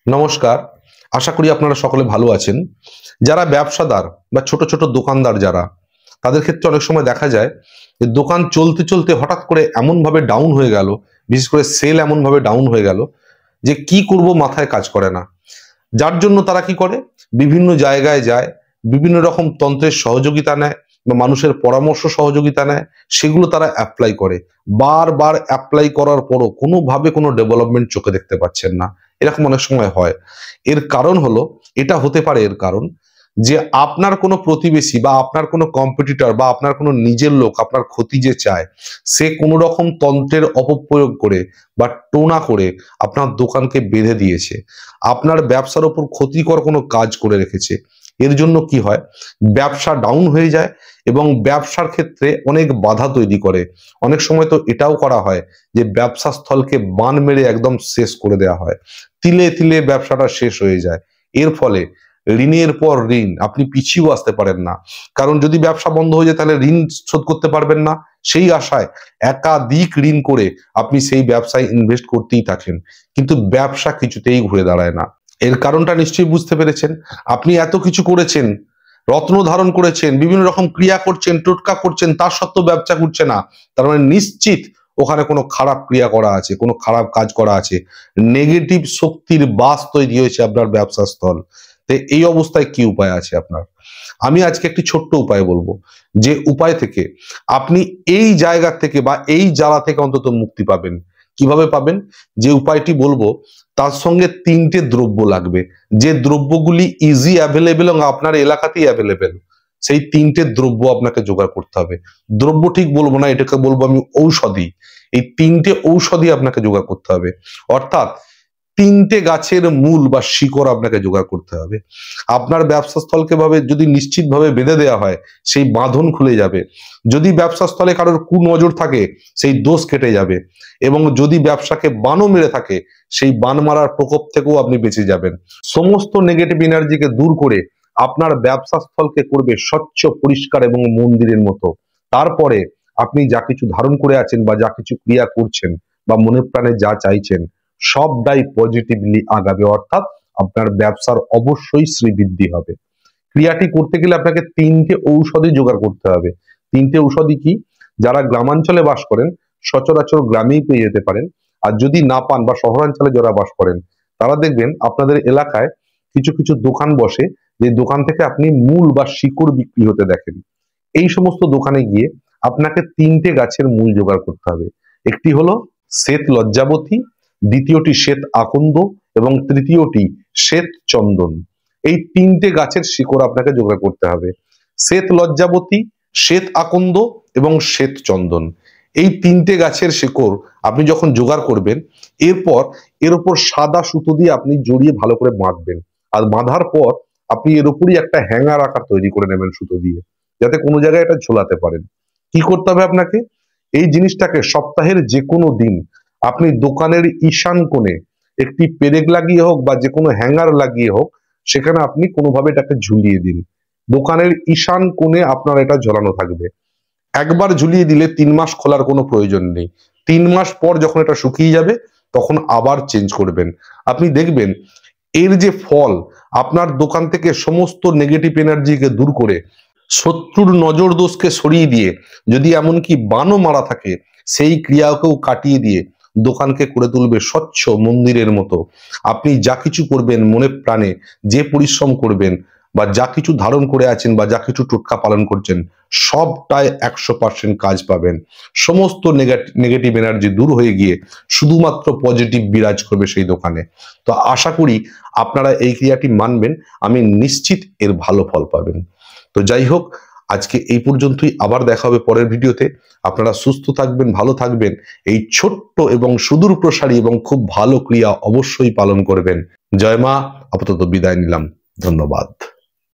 নমস্কার, আশা করি আপনারা সকলে ভালো আছেন। যারা ব্যবসাদার বা ছোট ছোট দোকানদার যারা, তাদের ক্ষেত্রে অনেক সময় দেখা যায় যে দোকান চলতে চলতে হঠাৎ করে এমনভাবে ডাউন হয়ে গেল, বিশেষ করে সেল এমনভাবে ডাউন হয়ে গেল যে কি করব মাথায় কাজ করে না। যার জন্য তারা কি করে, বিভিন্ন জায়গায় যায়, বিভিন্ন রকম তন্ত্রের সহযোগিতা নেয় বা মানুষের পরামর্শ সহযোগিতা নেয়, সেগুলো তারা অ্যাপ্লাই করে। বারবার অ্যাপ্লাই করার পরও কোনোভাবে কোনো ডেভেলপমেন্ট চোখে দেখতে পাচ্ছেন না। এরকম অনেক সময় হয়। এর কারণ হলো, এটা হতে পারে এর কারণ যে আপনার কোনো প্রতিবেশী বা আপনার কোনো কম্পিটিটর বা আপনার কোনো নিজের লোক আপনার ক্ষতি যে চায়, সে কোনো রকম তন্ত্রের অপপ্রয়োগ করে বা টোনা করে আপনার দোকানকে বেঁধে দিয়েছে, আপনার ব্যবসার ওপর ক্ষতিকর কোনো কাজ করে রেখেছে। এর জন্য কি হয়, ব্যবসা ডাউন হয়ে যায় এবং ব্যবসার ক্ষেত্রে অনেক বাধা তৈরি করে। অনেক সময় তো এটাও করা হয় যে ব্যবসা স্থলকে বান মেরে একদম শেষ করে দেওয়া হয়, তিলে তিলে ব্যবসাটা শেষ হয়ে যায়। এর ফলে ঋণের পর ঋণ, আপনি পিছিয়েও আসতে পারেন না। কারণ যদি ব্যবসা বন্ধ হয়ে যায় তাহলে ঋণ শোধ করতে পারবেন না, সেই আশায় একাধিক ঋণ করে আপনি সেই ব্যবসায় ইনভেস্ট করতেই থাকেন, কিন্তু ব্যবসা কিছুতেই ঘুরে দাঁড়ায় না। এর কারণটা নিশ্চয়ই বুঝতে পেরেছেন। আপনি এত কিছু করেছেন, রত্ন ধারণ করেছেন, বিভিন্ন রকম ক্রিয়া করছেন, টোটকা করছেন, তার সত্ত্বেও ব্যবসা ঘুরছে না। তার মানে নিশ্চিত ওখানে কোনো খারাপ ক্রিয়া করা আছে, কোনো খারাপ কাজ করা আছে, নেগেটিভ শক্তির বাস তৈরি হয়েছে আপনার ব্যবসা স্থল। তো এই অবস্থায় কি উপায় আছে আপনার? আমি আজকে একটি ছোট্ট উপায় বলবো, যে উপায় থেকে আপনি এই জায়গা থেকে বা এই জ্বালা থেকে অন্তত মুক্তি পাবেন। কিভাবে পাবেন? যে উপায়টি বলবো তার সঙ্গে তিনটে দ্রব্য লাগবে, যে দ্রব্যগুলি ইজি অ্যাভেলেবেল এবং আপনার এলাকাতেই অ্যাভেলেবেল। সেই তিনটে দ্রব্য আপনাকে জোগাড় করতে হবে। দ্রব্য ঠিক বলবো না, এটাকে বলবো আমি ঔষধি। এই তিনটে ঔষধি আপনাকে জোগাড় করতে হবে, অর্থাৎ তিনটে গাছের মূল বা শিকড় আপনাকে জোগাড় করতে হবে। আপনার ব্যবসা স্থলকে ভাবে যদি নিশ্চিতভাবে বেঁধে দেওয়া হয়, সেই বাঁধন খুলে যাবে। যদি ব্যবসা স্থলে কারোর কুনজর থাকে, সেই দোষ কেটে যাবে। এবং যদি ব্যবসাকে বানও মেরে থাকে, সেই বান মারার প্রকোপ থেকেও আপনি বেঁচে যাবেন। সমস্ত নেগেটিভ এনার্জিকে দূর করে আপনার ব্যবসা স্থলকে করবে স্বচ্ছ, পরিষ্কার এবং মন্দিরের মতো। তারপরে আপনি যা কিছু ধারণ করে আছেন বা যা কিছু ক্রিয়া করছেন বা মনে প্রাণে যা চাইছেন, সবটাই পজিটিভলি আগাবে, অর্থাৎ আপনার ব্যবসার অবশ্যই শ্রীবৃদ্ধি হবে। ক্রিয়াটি করতে গেলে আপনাকে তিনটে ঔষধি জোগাড় করতে হবে। তিনটে ঔষধি কি? যারা গ্রামাঞ্চলে বাস করেন সচরাচর গ্রামেই পেয়ে যেতে পারেন, আর যদি না পান বা শহরাঞ্চলে যারা বাস করেন, তারা দেখবেন আপনাদের এলাকায় কিছু কিছু দোকান বসে, যে দোকান থেকে আপনি মূল বা শিকড় বিক্রি হতে দেখেন। এই সমস্ত দোকানে গিয়ে আপনাকে তিনটে গাছের মূল জোগাড় করতে হবে। একটি হলো শ্বেত লজ্জাবতী, দ্বিতীয়টি শ্বেত আকন্দ এবং তৃতীয়টি শ্বেত চন্দন। এই তিনটে গাছের শিকড় আপনাকে জোগাড় করতে হবে। শ্বেত লজ্জাবতী, শ্বেত আকন্দ এবং শ্বেত চন্দন, এই তিনটে গাছের শিকড় আপনি যখন জোগাড় করবেন, এরপর এর উপর সাদা সুতো দিয়ে আপনি জড়িয়ে ভালো করে বাঁধবেন। আর বাঁধার পর আপনি এর উপরই একটা হ্যাঙ্গার আকার তৈরি করে নেবেন সুতো দিয়ে, যাতে কোনো জায়গায় এটা ঝোলাতে পারেন। কি করতে হবে আপনাকে? এই জিনিসটাকে সপ্তাহের যে কোনো দিন আপনি দোকানের ঈশান কোণে একটি পেরেক লাগিয়ে হোক বা যে কোনো হ্যাঙ্গার লাগিয়ে হোক, সেখানে আপনি কোনোভাবে এটাকে ঝুলিয়ে দিন। দোকানের ঈশান কোণে আপনার এটা ঝোলানো থাকবে। একবার ঝুলিয়ে দিলে 3 মাস খোলার কোনো প্রয়োজন নেই। 3 মাস পর যখন এটা শুকিয়ে যাবে, তখন আবার চেঞ্জ করবেন। আপনি দেখবেন এর যে ফল, আপনার দোকান থেকে সমস্ত নেগেটিভ এনার্জিকে দূর করে, শত্রুর নজর দোষকে সরিয়ে দিয়ে, যদি এমনকি বানও মারা থাকে সেই ক্রিয়াকেও কাটিয়ে দিয়ে দোকানকে করে তুলবে স্বচ্ছ মন্দিরের মতো। আপনি যা কিছু করবেন মনে প্রাণে, যে পরিশ্রম করবেন বা যা কিছু ধারণ করে আছেন বা যা কিছু টোটকা পালন করছেন, সবটাই 100% কাজ পাবেন। সমস্ত নেগেটিভ এনার্জি দূর হয়ে গিয়ে শুধুমাত্র পজিটিভ বিরাজ করবে সেই দোকানে। তো আশা করি আপনারা এই ক্রিয়াটি মানবেন, আমি নিশ্চিত এর ভালো ফল পাবেন। তো যাই হোক, আজকে এই পর্যন্তই। আবার দেখা হবে পরের ভিডিওতে। আপনারা সুস্থ থাকবেন, ভালো থাকবেন। এই ছোট্ট এবং সুদূর প্রসারী এবং খুব ভালো ক্রিয়া অবশ্যই পালন করবেন। জয় মা। আপাতত বিদায় নিলাম। ধন্যবাদ।